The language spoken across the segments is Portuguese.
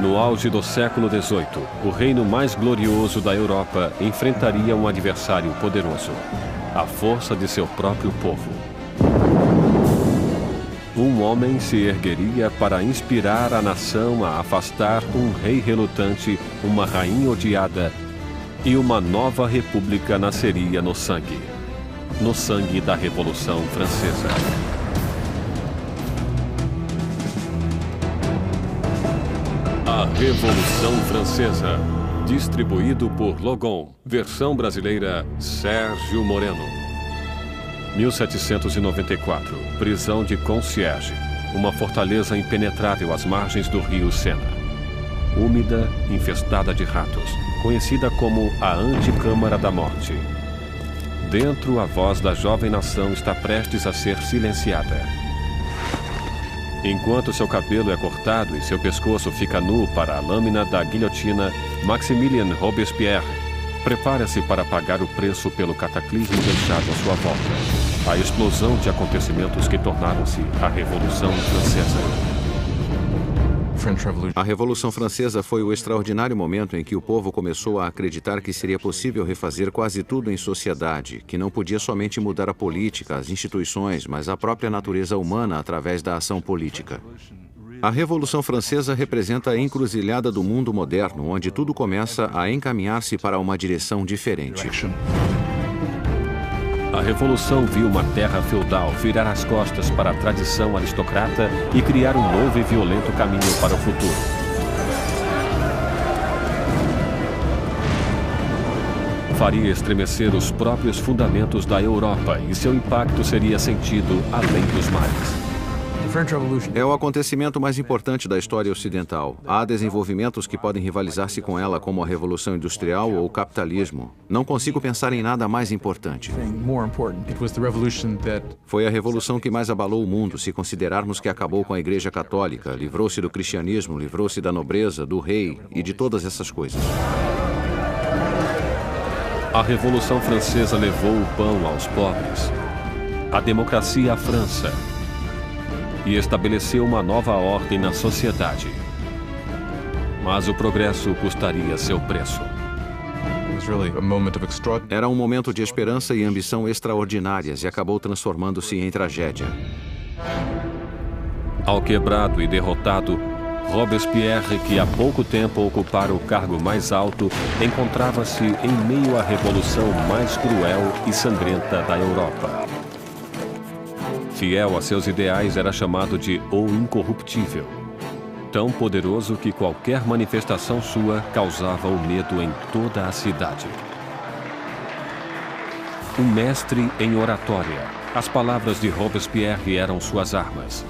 No auge do século XVIII, o reino mais glorioso da Europa enfrentaria um adversário poderoso, a força de seu próprio povo. Um homem se ergueria para inspirar a nação a afastar um rei relutante, uma rainha odiada, e uma nova república nasceria no sangue da Revolução Francesa. A Revolução Francesa, distribuído por Logon, versão brasileira Sérgio Moreno. 1794, prisão de Concierge, uma fortaleza impenetrável às margens do rio Sena. Úmida, infestada de ratos, conhecida como a Anticâmara da Morte. Dentro, a voz da jovem nação está prestes a ser silenciada. Enquanto seu cabelo é cortado e seu pescoço fica nu para a lâmina da guilhotina, Maximilien Robespierre prepara-se para pagar o preço pelo cataclismo deixado à sua volta. A explosão de acontecimentos que tornaram-se a Revolução Francesa. A Revolução Francesa foi o extraordinário momento em que o povo começou a acreditar que seria possível refazer quase tudo em sociedade, que não podia somente mudar a política, as instituições, mas a própria natureza humana através da ação política. A Revolução Francesa representa a encruzilhada do mundo moderno, onde tudo começa a encaminhar-se para uma direção diferente. A Revolução viu uma terra feudal virar as costas para a tradição aristocrata e criar um novo e violento caminho para o futuro. Faria estremecer os próprios fundamentos da Europa e seu impacto seria sentido além dos mares. É o acontecimento mais importante da história ocidental. Há desenvolvimentos que podem rivalizar-se com ela, como a Revolução Industrial ou o capitalismo. Não consigo pensar em nada mais importante. Foi a revolução que mais abalou o mundo, se considerarmos que acabou com a Igreja Católica, livrou-se do cristianismo, livrou-se da nobreza, do rei e de todas essas coisas. A Revolução Francesa levou o pão aos pobres, a democracia à França, e estabeleceu uma nova ordem na sociedade. Mas o progresso custaria seu preço. Era um momento de esperança e ambição extraordinárias e acabou transformando-se em tragédia. Alquebrado e derrotado, Robespierre, que há pouco tempo ocupara o cargo mais alto, encontrava-se em meio à revolução mais cruel e sangrenta da Europa. Fiel a seus ideais, era chamado de O Incorruptível. Tão poderoso que qualquer manifestação sua causava o medo em toda a cidade. Um mestre em oratória, as palavras de Robespierre eram suas armas.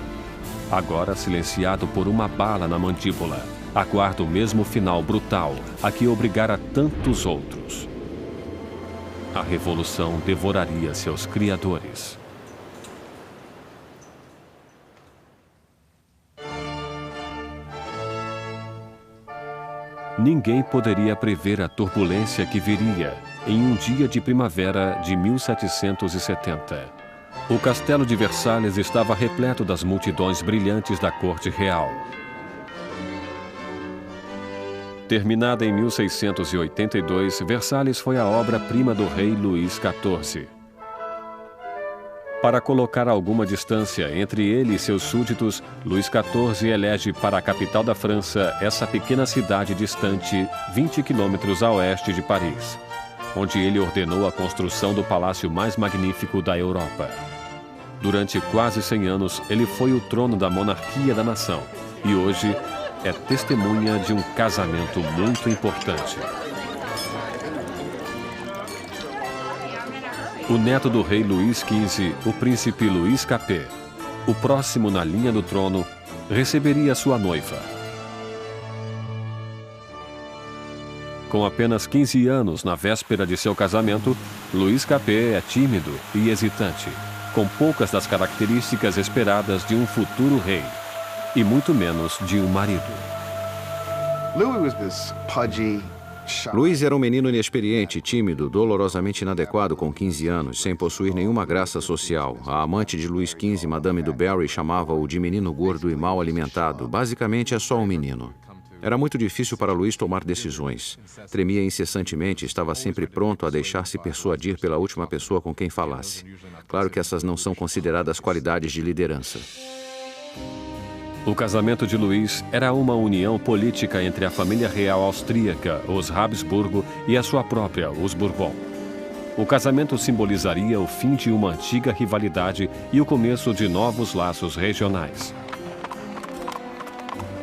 Agora silenciado por uma bala na mandíbula, aguarda o mesmo final brutal a que obrigara tantos outros. A revolução devoraria seus criadores. Ninguém poderia prever a turbulência que viria em um dia de primavera de 1770. O castelo de Versalhes estava repleto das multidões brilhantes da corte real. Terminada em 1682, Versalhes foi a obra-prima do rei Luís XIV. Para colocar alguma distância entre ele e seus súditos, Luís XIV elege para a capital da França essa pequena cidade distante 20 quilômetros a oeste de Paris, onde ele ordenou a construção do palácio mais magnífico da Europa. Durante quase 100 anos, ele foi o trono da monarquia da nação e hoje é testemunha de um casamento muito importante. O neto do rei Luís XV, o príncipe Luís Capet, o próximo na linha do trono, receberia sua noiva. Com apenas 15 anos na véspera de seu casamento, Luís Capet é tímido e hesitante, com poucas das características esperadas de um futuro rei, e muito menos de um marido. Luís era um menino inexperiente, tímido, dolorosamente inadequado com 15 anos, sem possuir nenhuma graça social. A amante de Luís XV, Madame du Barry, chamava-o de menino gordo e mal alimentado. Basicamente, é só um menino. Era muito difícil para Luís tomar decisões. Tremia incessantemente e estava sempre pronto a deixar-se persuadir pela última pessoa com quem falasse. Claro que essas não são consideradas qualidades de liderança. O casamento de Luís era uma união política entre a família real austríaca, os Habsburgo, e a sua própria, os Bourbon. O casamento simbolizaria o fim de uma antiga rivalidade e o começo de novos laços regionais.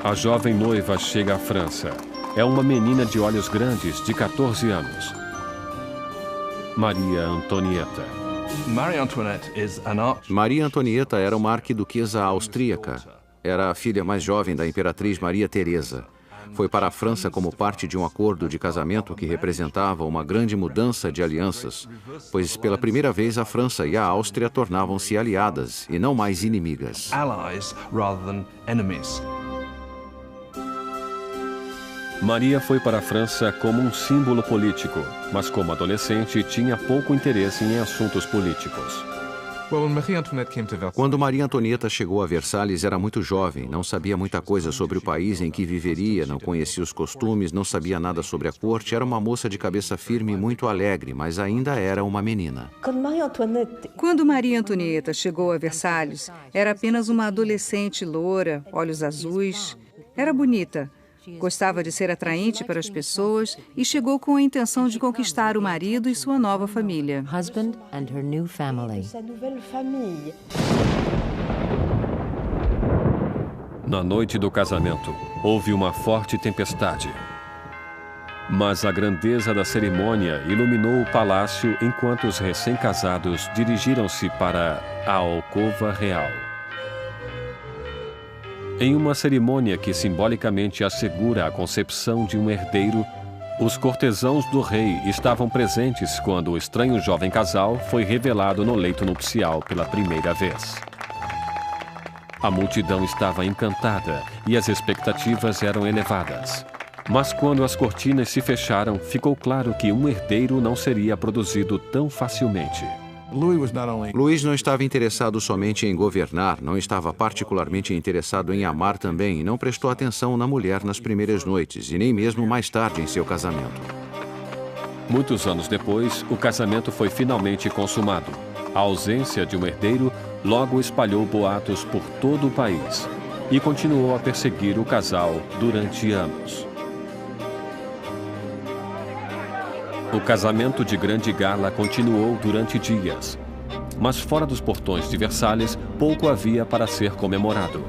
A jovem noiva chega à França. É uma menina de olhos grandes, de 14 anos. Maria Antonieta. Maria Antonieta era uma arquiduquesa austríaca. Era a filha mais jovem da imperatriz Maria Teresa. Foi para a França como parte de um acordo de casamento que representava uma grande mudança de alianças, pois pela primeira vez a França e a Áustria tornavam-se aliadas e não mais inimigas. Maria foi para a França como um símbolo político, mas como adolescente tinha pouco interesse em assuntos políticos. Quando Maria Antonieta chegou a Versalhes, era muito jovem, não sabia muita coisa sobre o país em que viveria, não conhecia os costumes, não sabia nada sobre a corte, era uma moça de cabeça firme e muito alegre, mas ainda era uma menina. Quando Maria Antonieta chegou a Versalhes, era apenas uma adolescente loura, olhos azuis. Era bonita. Gostava de ser atraente para as pessoas e chegou com a intenção de conquistar o marido e sua nova família. Na noite do casamento, houve uma forte tempestade. Mas a grandeza da cerimônia iluminou o palácio enquanto os recém-casados dirigiram-se para a alcova real. Em uma cerimônia que simbolicamente assegura a concepção de um herdeiro, os cortesãos do rei estavam presentes quando o estranho jovem casal foi revelado no leito nupcial pela primeira vez. A multidão estava encantada e as expectativas eram elevadas. Mas quando as cortinas se fecharam, ficou claro que um herdeiro não seria produzido tão facilmente. Luís não estava interessado somente em governar, não estava particularmente interessado em amar também e não prestou atenção na mulher nas primeiras noites e nem mesmo mais tarde em seu casamento. Muitos anos depois, o casamento foi finalmente consumado. A ausência de um herdeiro logo espalhou boatos por todo o país e continuou a perseguir o casal durante anos. O casamento de grande gala continuou durante dias, mas fora dos portões de Versalhes, pouco havia para ser comemorado.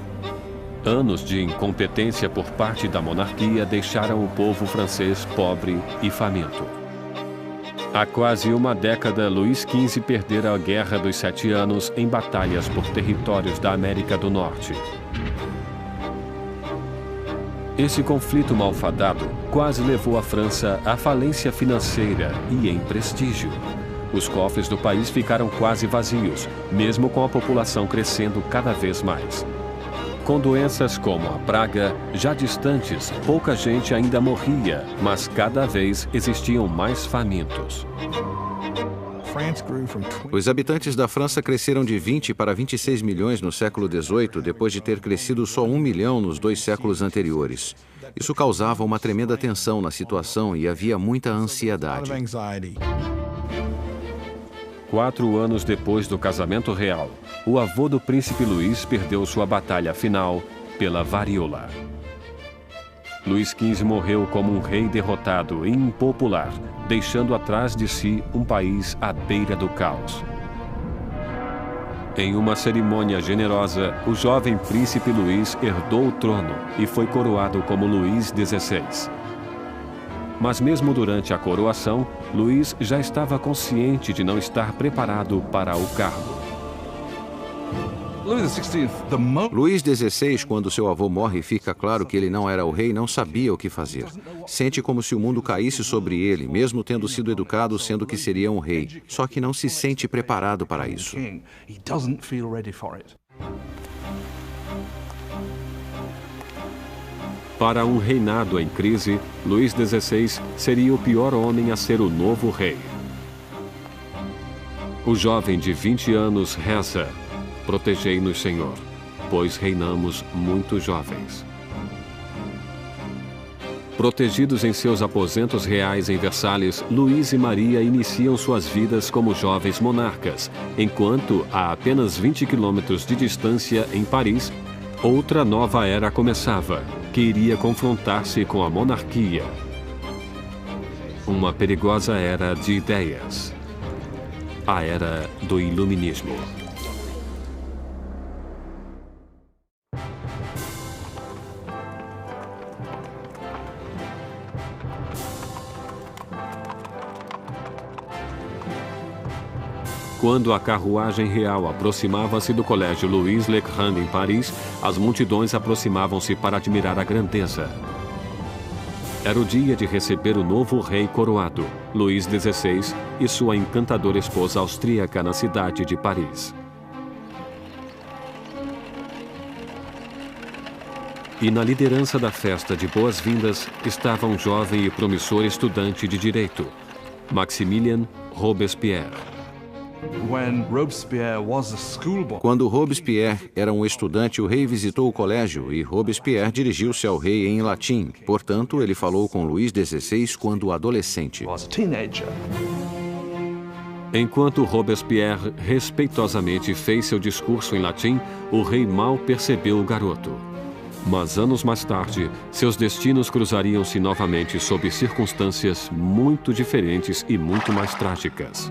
Anos de incompetência por parte da monarquia deixaram o povo francês pobre e faminto. Há quase uma década, Luís XV perdera a Guerra dos 7 Anos em batalhas por territórios da América do Norte. Esse conflito malfadado quase levou a França à falência financeira e em prestígio. Os cofres do país ficaram quase vazios, mesmo com a população crescendo cada vez mais. Com doenças como a praga, já distantes, pouca gente ainda morria, mas cada vez existiam mais famintos. Os habitantes da França cresceram de 20 para 26 milhões no século XVIII, depois de ter crescido só 1 milhão nos 2 séculos anteriores. Isso causava uma tremenda tensão na situação e havia muita ansiedade. 4 anos depois do casamento real, o avô do príncipe Luís perdeu sua batalha final pela varíola. Luís XV morreu como um rei derrotado e impopular, deixando atrás de si um país à beira do caos. Em uma cerimônia generosa, o jovem príncipe Luís herdou o trono e foi coroado como Luís XVI. Mas mesmo durante a coroação, Luís já estava consciente de não estar preparado para o cargo. Luís XVI, quando seu avô morre e fica claro que ele não era o rei, não sabia o que fazer. Sente como se o mundo caísse sobre ele, mesmo tendo sido educado sendo que seria um rei. Só que não se sente preparado para isso. Para um reinado em crise, Luís XVI seria o pior homem a ser o novo rei. O jovem de 20 anos reza: "Protegei-nos, Senhor, pois reinamos muito jovens." Protegidos em seus aposentos reais em Versalhes, Luís e Maria iniciam suas vidas como jovens monarcas, enquanto, a apenas 20 quilômetros de distância, em Paris, outra nova era começava, que iria confrontar-se com a monarquia. Uma perigosa era de ideias. A era do iluminismo. Quando a carruagem real aproximava-se do Colégio Louis Le Grand em Paris, as multidões aproximavam-se para admirar a grandeza. Era o dia de receber o novo rei coroado, Luís XVI, e sua encantadora esposa austríaca na cidade de Paris. E na liderança da festa de boas-vindas estava um jovem e promissor estudante de direito, Maximilien Robespierre. Quando Robespierre era um estudante, o rei visitou o colégio e Robespierre dirigiu-se ao rei em latim. Portanto, ele falou com Luís XVI quando adolescente. Enquanto Robespierre respeitosamente fez seu discurso em latim, o rei mal percebeu o garoto. Mas anos mais tarde, seus destinos cruzariam-se novamente sob circunstâncias muito diferentes e muito mais trágicas.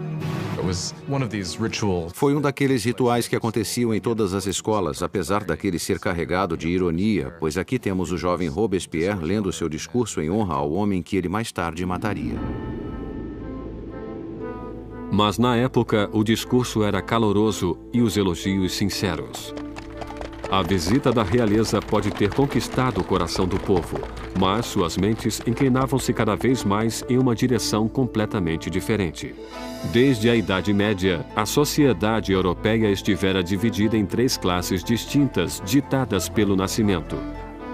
Foi um daqueles rituais que aconteciam em todas as escolas, apesar daquele ser carregado de ironia, pois aqui temos o jovem Robespierre lendo seu discurso em honra ao homem que ele mais tarde mataria. Mas na época, o discurso era caloroso e os elogios sinceros. A visita da realeza pode ter conquistado o coração do povo, mas suas mentes inclinavam-se cada vez mais em uma direção completamente diferente. Desde a Idade Média, a sociedade europeia estivera dividida em 3 classes distintas, ditadas pelo nascimento.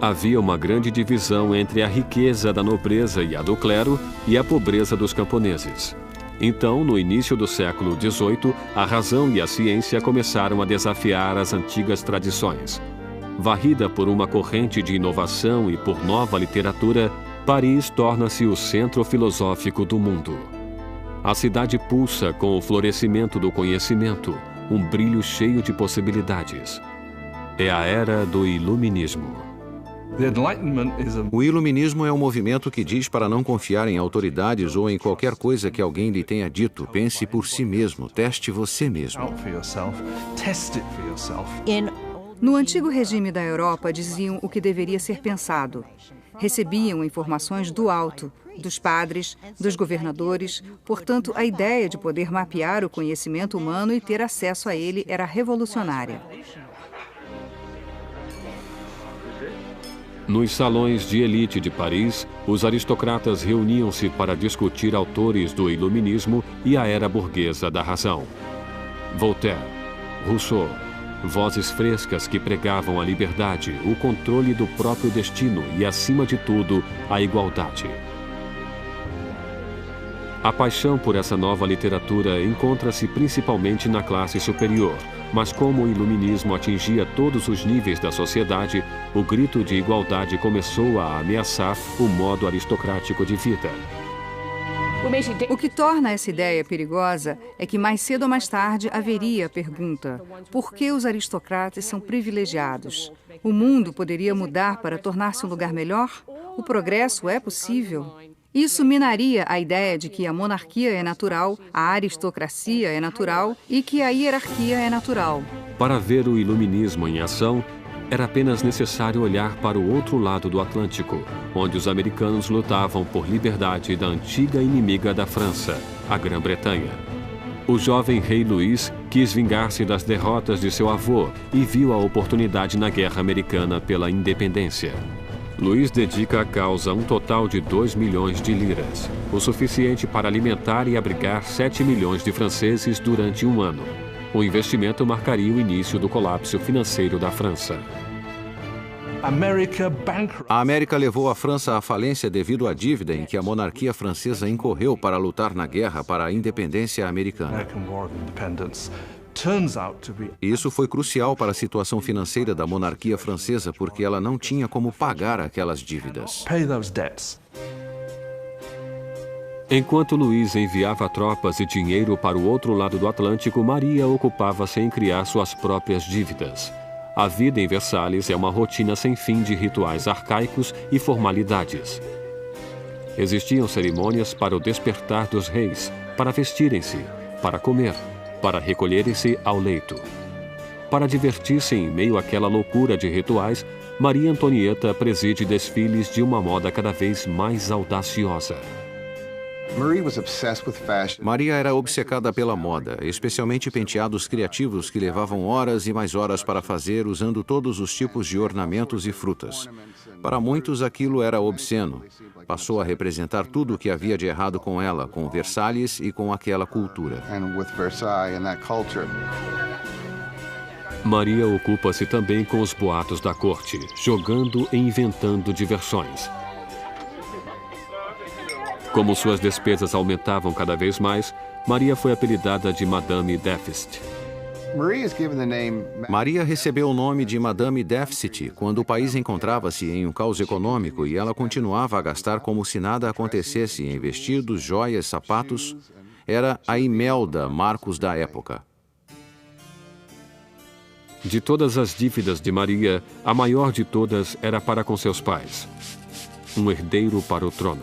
Havia uma grande divisão entre a riqueza da nobreza e a do clero e a pobreza dos camponeses. Então, no início do século XVIII, a razão e a ciência começaram a desafiar as antigas tradições. Varrida por uma corrente de inovação e por nova literatura, Paris torna-se o centro filosófico do mundo. A cidade pulsa com o florescimento do conhecimento, um brilho cheio de possibilidades. É a era do iluminismo. O iluminismo é um movimento que diz para não confiar em autoridades ou em qualquer coisa que alguém lhe tenha dito. Pense por si mesmo, teste você mesmo. No antigo regime da Europa, diziam o que deveria ser pensado. Recebiam informações do alto, dos padres, dos governadores. Portanto, a ideia de poder mapear o conhecimento humano e ter acesso a ele era revolucionária. Nos salões de elite de Paris, os aristocratas reuniam-se para discutir autores do iluminismo e a era burguesa da razão. Voltaire, Rousseau, vozes frescas que pregavam a liberdade, o controle do próprio destino e, acima de tudo, a igualdade. A paixão por essa nova literatura encontra-se principalmente na classe superior, mas como o iluminismo atingia todos os níveis da sociedade, o grito de igualdade começou a ameaçar o modo aristocrático de vida. O que torna essa ideia perigosa é que mais cedo ou mais tarde haveria a pergunta: por que os aristocratas são privilegiados? O mundo poderia mudar para tornar-se um lugar melhor? O progresso é possível? Isso minaria a ideia de que a monarquia é natural, a aristocracia é natural e que a hierarquia é natural. Para ver o iluminismo em ação, era apenas necessário olhar para o outro lado do Atlântico, onde os americanos lutavam por liberdade da antiga inimiga da França, a Grã-Bretanha. O jovem rei Luís quis vingar-se das derrotas de seu avô e viu a oportunidade na Guerra Americana pela Independência. Luís dedica à causa um total de 2 milhões de liras, o suficiente para alimentar e abrigar 7 milhões de franceses durante um ano. O investimento marcaria o início do colapso financeiro da França. A América levou a França à falência devido à dívida em que a monarquia francesa incorreu para lutar na guerra para a independência americana. Isso foi crucial para a situação financeira da monarquia francesa, porque ela não tinha como pagar aquelas dívidas. Enquanto Luís enviava tropas e dinheiro para o outro lado do Atlântico, Maria ocupava-se em criar suas próprias dívidas. A vida em Versalhes é uma rotina sem fim de rituais arcaicos e formalidades. Existiam cerimônias para o despertar dos reis, para vestirem-se, para comer, para recolherem-se ao leito. Para divertir-se em meio àquela loucura de rituais, Maria Antonieta preside desfiles de uma moda cada vez mais audaciosa. Maria era obcecada pela moda, especialmente penteados criativos que levavam horas e mais horas para fazer, usando todos os tipos de ornamentos e frutas. Para muitos, aquilo era obsceno. Passou a representar tudo o que havia de errado com ela, com Versalhes e com aquela cultura. Maria ocupa-se também com os boatos da corte, jogando e inventando diversões. Como suas despesas aumentavam cada vez mais, Maria foi apelidada de Madame Déficit. Maria recebeu o nome de Madame Déficit quando o país encontrava-se em um caos econômico e ela continuava a gastar como se nada acontecesse em vestidos, joias, sapatos. Era a Imelda Marcos da época. De todas as dívidas de Maria, a maior de todas era para com seus pais. Um herdeiro para o trono.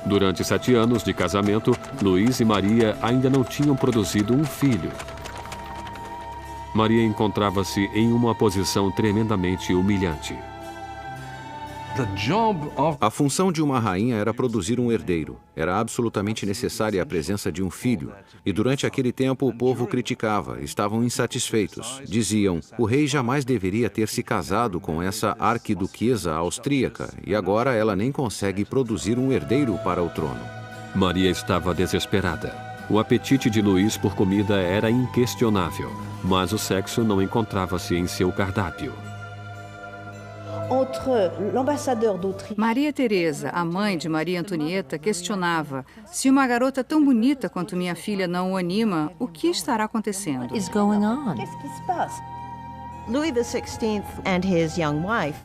Durante 7 anos de casamento, Luís e Maria ainda não tinham produzido um filho. Maria encontrava-se em uma posição tremendamente humilhante. A função de uma rainha era produzir um herdeiro. Era absolutamente necessária a presença de um filho. E durante aquele tempo o povo criticava, estavam insatisfeitos. Diziam, o rei jamais deveria ter se casado com essa arquiduquesa austríaca e agora ela nem consegue produzir um herdeiro para o trono. Maria estava desesperada. O apetite de Luís por comida era inquestionável, mas o sexo não encontrava-se em seu cardápio. Maria Teresa, a mãe de Maria Antonieta, questionava: se uma garota tão bonita quanto minha filha não o anima, o que estará acontecendo?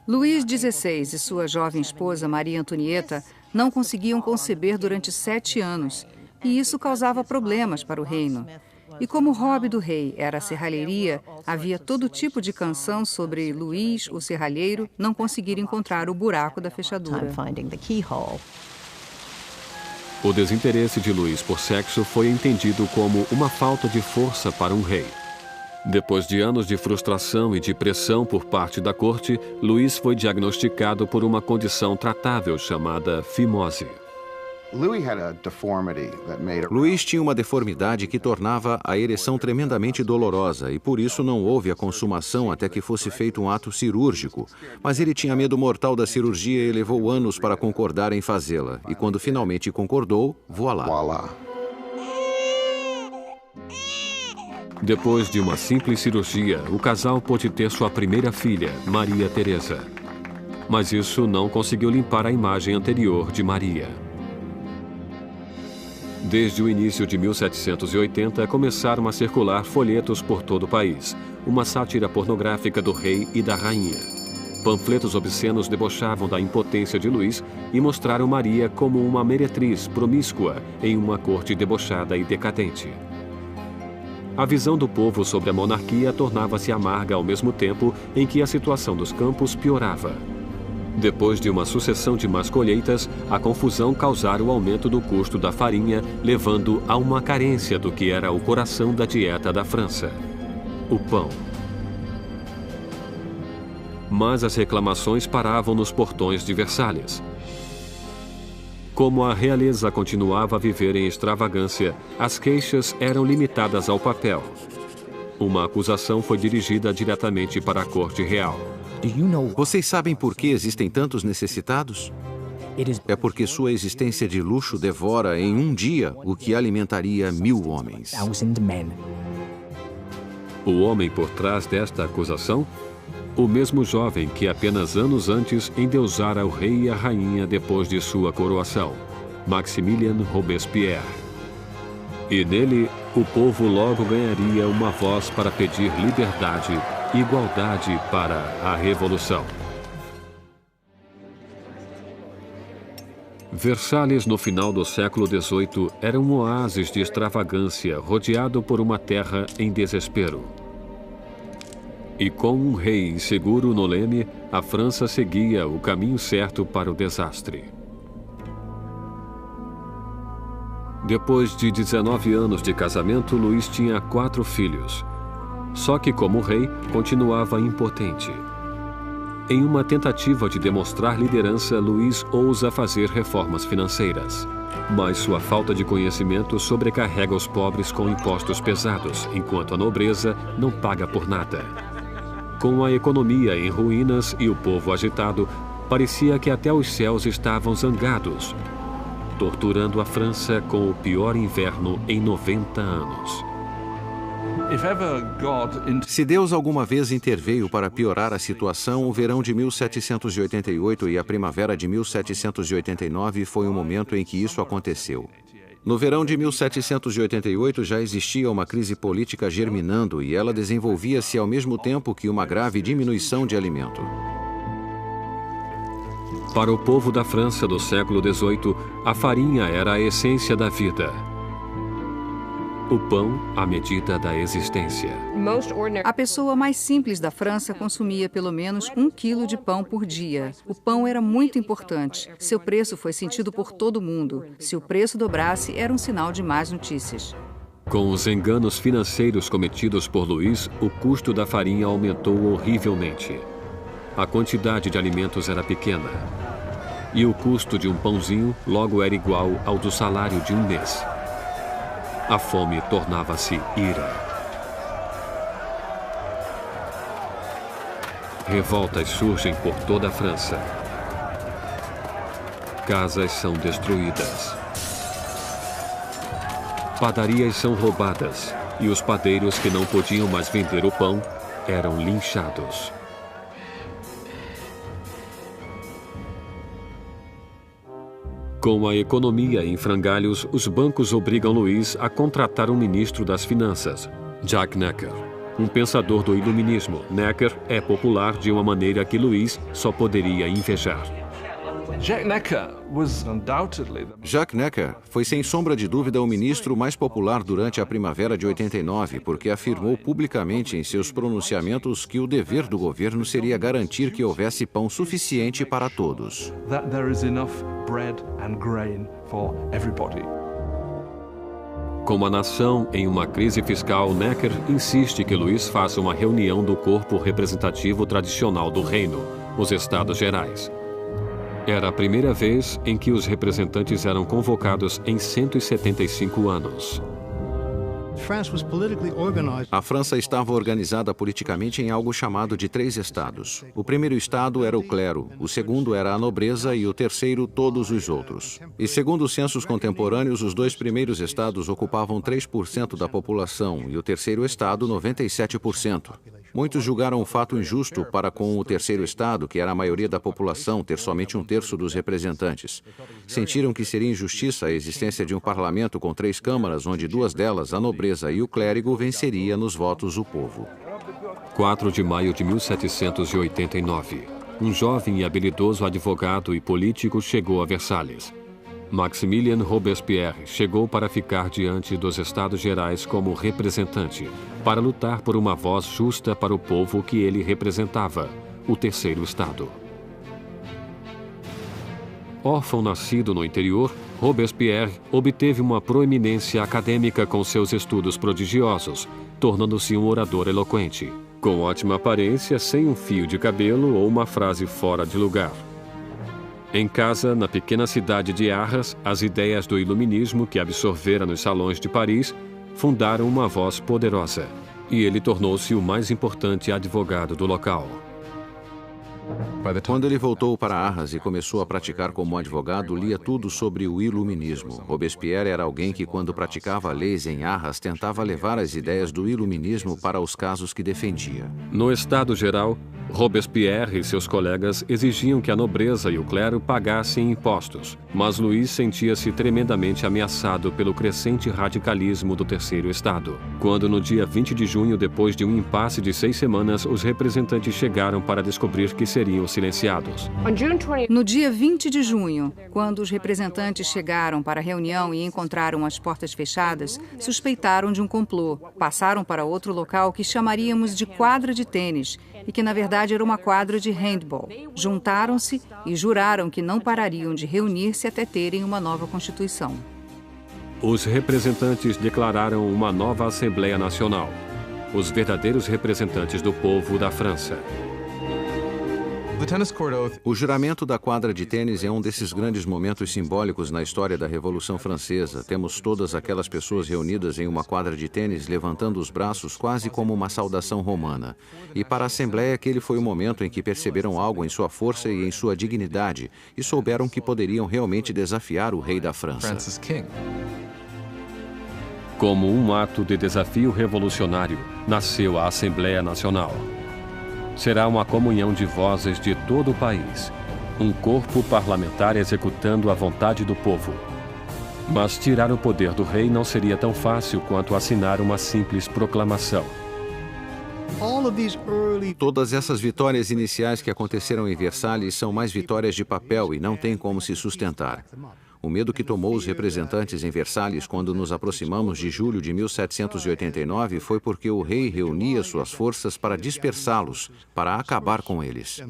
Luís XVI e sua jovem esposa Maria Antonieta não conseguiam conceber durante 7 anos, e isso causava problemas para o reino. E como o hobby do rei era a serralheria, havia todo tipo de canção sobre Luís, o serralheiro, não conseguir encontrar o buraco da fechadura. O desinteresse de Luís por sexo foi entendido como uma falta de força para um rei. Depois de anos de frustração e de pressão por parte da corte, Luís foi diagnosticado por uma condição tratável chamada fimose. Luís tinha uma deformidade que tornava a ereção tremendamente dolorosa e por isso não houve a consumação até que fosse feito um ato cirúrgico. Mas ele tinha medo mortal da cirurgia e levou anos para concordar em fazê-la. E quando finalmente concordou, voilá. Depois de uma simples cirurgia, o casal pôde ter sua primeira filha, Maria Teresa. Mas isso não conseguiu limpar a imagem anterior de Maria. Desde o início de 1780, começaram a circular folhetos por todo o país, uma sátira pornográfica do rei e da rainha. Panfletos obscenos debochavam da impotência de Luís e mostraram Maria como uma meretriz promíscua em uma corte debochada e decadente. A visão do povo sobre a monarquia tornava-se amarga ao mesmo tempo em que a situação dos campos piorava. Depois de uma sucessão de más colheitas, a confusão causara o aumento do custo da farinha, levando a uma carência do que era o coração da dieta da França: o pão. Mas as reclamações paravam nos portões de Versalhes. Como a realeza continuava a viver em extravagância, as queixas eram limitadas ao papel. Uma acusação foi dirigida diretamente para a corte real. Vocês sabem por que existem tantos necessitados? É porque sua existência de luxo devora em um dia o que alimentaria 1000 homens. O homem por trás desta acusação? O mesmo jovem que apenas anos antes endeusara o rei e a rainha depois de sua coroação, Maximilien Robespierre. E nele, o povo logo ganharia uma voz para pedir liberdade e igualdade para a revolução. Versalhes, no final do século XVIII, era um oásis de extravagância rodeado por uma terra em desespero. E com um rei inseguro no leme, a França seguia o caminho certo para o desastre. Depois de 19 anos de casamento, Luís tinha 4 filhos. Só que, como rei, continuava impotente. Em uma tentativa de demonstrar liderança, Luís ousa fazer reformas financeiras. Mas sua falta de conhecimento sobrecarrega os pobres com impostos pesados, enquanto a nobreza não paga por nada. Com a economia em ruínas e o povo agitado, parecia que até os céus estavam zangados, torturando a França com o pior inverno em 90 anos. Se Deus alguma vez interveio para piorar a situação, o verão de 1788 e a primavera de 1789 foi o momento em que isso aconteceu. No verão de 1788 já existia uma crise política germinando e ela desenvolvia-se ao mesmo tempo que uma grave diminuição de alimento. Para o povo da França do século XVIII, a farinha era a essência da vida. O pão, a medida da existência. A pessoa mais simples da França consumia pelo menos 1 quilo de pão por dia. O pão era muito importante. Seu preço foi sentido por todo mundo. Se o preço dobrasse, era um sinal de más notícias. Com os enganos financeiros cometidos por Luís, o custo da farinha aumentou horrivelmente. A quantidade de alimentos era pequena. E o custo de um pãozinho logo era igual ao do salário de um mês. A fome tornava-se ira. Revoltas surgem por toda a França. Casas são destruídas. Padarias são roubadas e os padeiros que não podiam mais vender o pão eram linchados. Com a economia em frangalhos, os bancos obrigam Luís a contratar um ministro das finanças, Jacques Necker, um pensador do iluminismo. Necker é popular de uma maneira que Luís só poderia invejar. Jacques Necker foi sem sombra de dúvida o ministro mais popular durante a primavera de 89, porque afirmou publicamente em seus pronunciamentos que o dever do governo seria garantir que houvesse pão suficiente para todos. Como a nação em uma crise fiscal, Necker insiste que Luís faça uma reunião do corpo representativo tradicional do reino, os Estados Gerais. Era a primeira vez em que os representantes eram convocados em 175 anos. A França estava organizada politicamente em algo chamado de 3 estados. O primeiro estado era o clero, o segundo era a nobreza e o terceiro todos os outros. E segundo os censos contemporâneos, os 2 primeiros estados ocupavam 3% da população e o terceiro estado 97%. Muitos julgaram o fato injusto para com o terceiro estado, que era a maioria da população, ter somente 1/3 dos representantes. Sentiram que seria injustiça a existência de um parlamento com 3 câmaras, onde 2 delas, a nobreza e o clérigo, venceria nos votos o povo. 4 de maio de 1789. Um jovem e habilidoso advogado e político chegou a Versalhes. Maximilien Robespierre chegou para ficar diante dos Estados Gerais como representante, para lutar por uma voz justa para o povo que ele representava, o terceiro Estado. Órfão nascido no interior, Robespierre obteve uma proeminência acadêmica com seus estudos prodigiosos, tornando-se um orador eloquente, com ótima aparência, sem um fio de cabelo ou uma frase fora de lugar. Em casa, na pequena cidade de Arras, as ideias do iluminismo que absorvera nos salões de Paris fundaram uma voz poderosa, e ele tornou-se o mais importante advogado do local. Quando ele voltou para Arras e começou a praticar como advogado, lia tudo sobre o iluminismo. Robespierre era alguém que, quando praticava leis em Arras, tentava levar as ideias do iluminismo para os casos que defendia. No Estado Geral, Robespierre e seus colegas exigiam que a nobreza e o clero pagassem impostos, mas Luís sentia-se tremendamente ameaçado pelo crescente radicalismo do Terceiro Estado. Quando, no dia 20 de junho, depois de um impasse de 6 semanas, os representantes chegaram para descobrir que seriam silenciados. No dia 20 de junho, quando os representantes chegaram para a reunião e encontraram as portas fechadas, suspeitaram de um complô. Passaram para outro local que chamaríamos de quadra de tênis e que, na verdade, era uma quadra de handball. Juntaram-se e juraram que não parariam de reunir-se até terem uma nova Constituição. Os representantes declararam uma nova Assembleia Nacional, os verdadeiros representantes do povo da França. O juramento da quadra de tênis é um desses grandes momentos simbólicos na história da Revolução Francesa. Temos todas aquelas pessoas reunidas em uma quadra de tênis levantando os braços quase como uma saudação romana. E para a Assembleia aquele foi o momento em que perceberam algo em sua força e em sua dignidade e souberam que poderiam realmente desafiar o rei da França. Como um ato de desafio revolucionário, nasceu a Assembleia Nacional. Será uma comunhão de vozes de todo o país, um corpo parlamentar executando a vontade do povo. Mas tirar o poder do rei não seria tão fácil quanto assinar uma simples proclamação. Todas essas vitórias iniciais que aconteceram em Versalhes são mais vitórias de papel e não têm como se sustentar. O medo que tomou os representantes em Versalhes quando nos aproximamos de julho de 1789 foi porque o rei reunia suas forças para dispersá-los, para acabar com eles.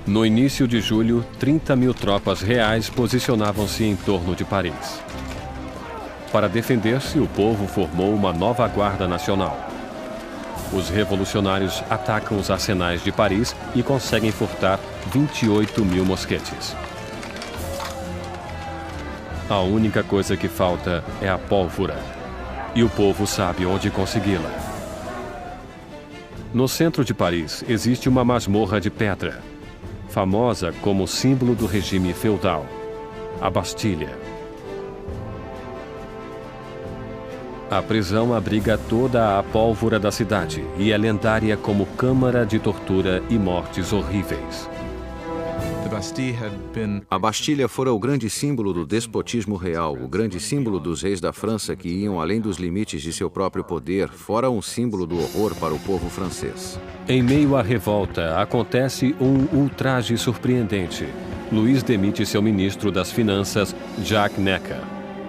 No início de julho, 30 mil tropas reais posicionavam-se em torno de Paris. Para defender-se, o povo formou uma nova Guarda Nacional. Os revolucionários atacam os arsenais de Paris e conseguem furtar 28 mil mosquetes. A única coisa que falta é a pólvora, e o povo sabe onde consegui-la. No centro de Paris existe uma masmorra de pedra, famosa como símbolo do regime feudal, a Bastilha. A prisão abriga toda a pólvora da cidade e é lendária como câmara de tortura e mortes horríveis. A Bastilha fora o grande símbolo do despotismo real, o grande símbolo dos reis da França que iam além dos limites de seu próprio poder, fora um símbolo do horror para o povo francês. Em meio à revolta, acontece um ultraje surpreendente. Luís demite seu ministro das Finanças, Jacques Necker,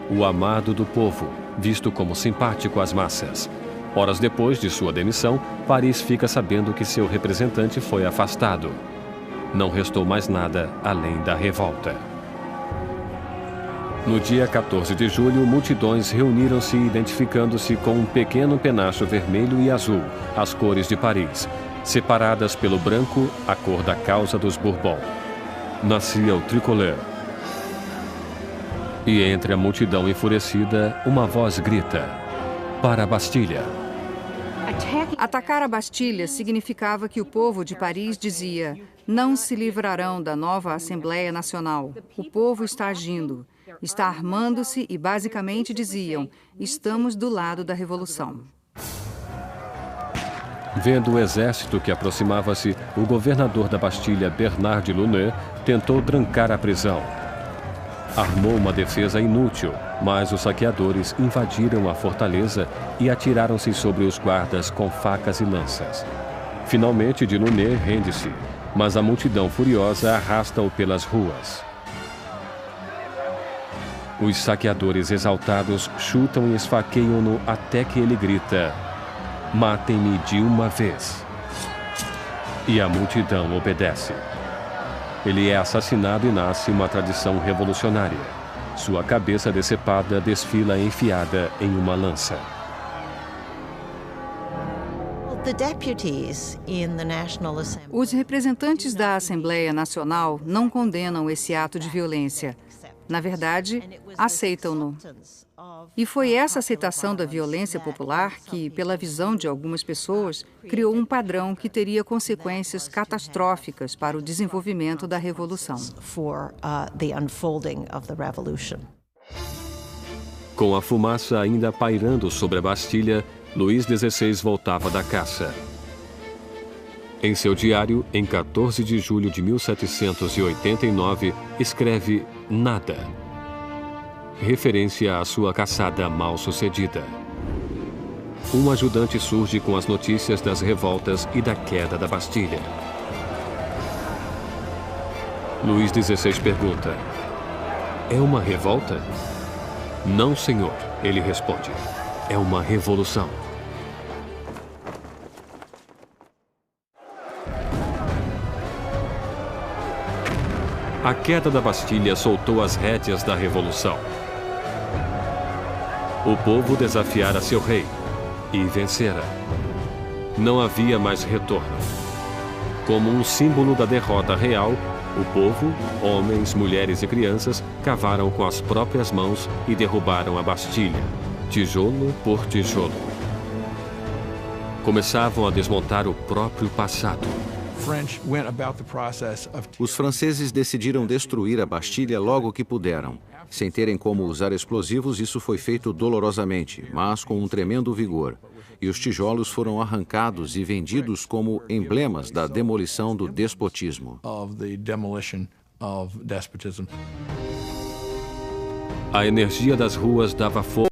o amado do povo, visto como simpático às massas. Horas depois de sua demissão, Paris fica sabendo que seu representante foi afastado. Não restou mais nada além da revolta. No dia 14 de julho, multidões reuniram-se identificando-se com um pequeno penacho vermelho e azul, as cores de Paris, separadas pelo branco, a cor da causa dos Bourbon. Nascia o tricolor. E entre a multidão enfurecida, uma voz grita: para a Bastilha. Atacar a Bastilha significava que o povo de Paris dizia: não se livrarão da nova Assembleia Nacional. O povo está agindo, está armando-se e basicamente diziam: estamos do lado da revolução. Vendo o exército que aproximava-se, o governador da Bastilha, Bernard de Launay, tentou trancar a prisão. Armou uma defesa inútil, mas os saqueadores invadiram a fortaleza e atiraram-se sobre os guardas com facas e lanças. Finalmente, de Launay rende-se, mas a multidão furiosa arrasta-o pelas ruas. Os saqueadores exaltados chutam e esfaqueiam-no até que ele grita: matem-me de uma vez. E a multidão obedece. Ele é assassinado e nasce uma tradição revolucionária. Sua cabeça decepada desfila enfiada em uma lança. Os representantes da Assembleia Nacional não condenam esse ato de violência. Na verdade, aceitam-no. E foi essa aceitação da violência popular que, pela visão de algumas pessoas, criou um padrão que teria consequências catastróficas para o desenvolvimento da Revolução. Com a fumaça ainda pairando sobre a Bastilha, Luís XVI voltava da caça. Em seu diário, em 14 de julho de 1789, escreve nada, referência à sua caçada mal sucedida. Um ajudante surge com as notícias das revoltas e da queda da Bastilha. Luís XVI pergunta: é uma revolta? Não, senhor, ele responde. É uma revolução. A queda da Bastilha soltou as rédeas da revolução. O povo desafiara seu rei e vencera. Não havia mais retorno. Como um símbolo da derrota real, o povo, homens, mulheres e crianças, cavaram com as próprias mãos e derrubaram a Bastilha, tijolo por tijolo. Começavam a desmontar o próprio passado. Os franceses decidiram destruir a Bastilha logo que puderam. Sem terem como usar explosivos, isso foi feito dolorosamente, mas com um tremendo vigor. E os tijolos foram arrancados e vendidos como emblemas da demolição do despotismo. A energia das ruas dava força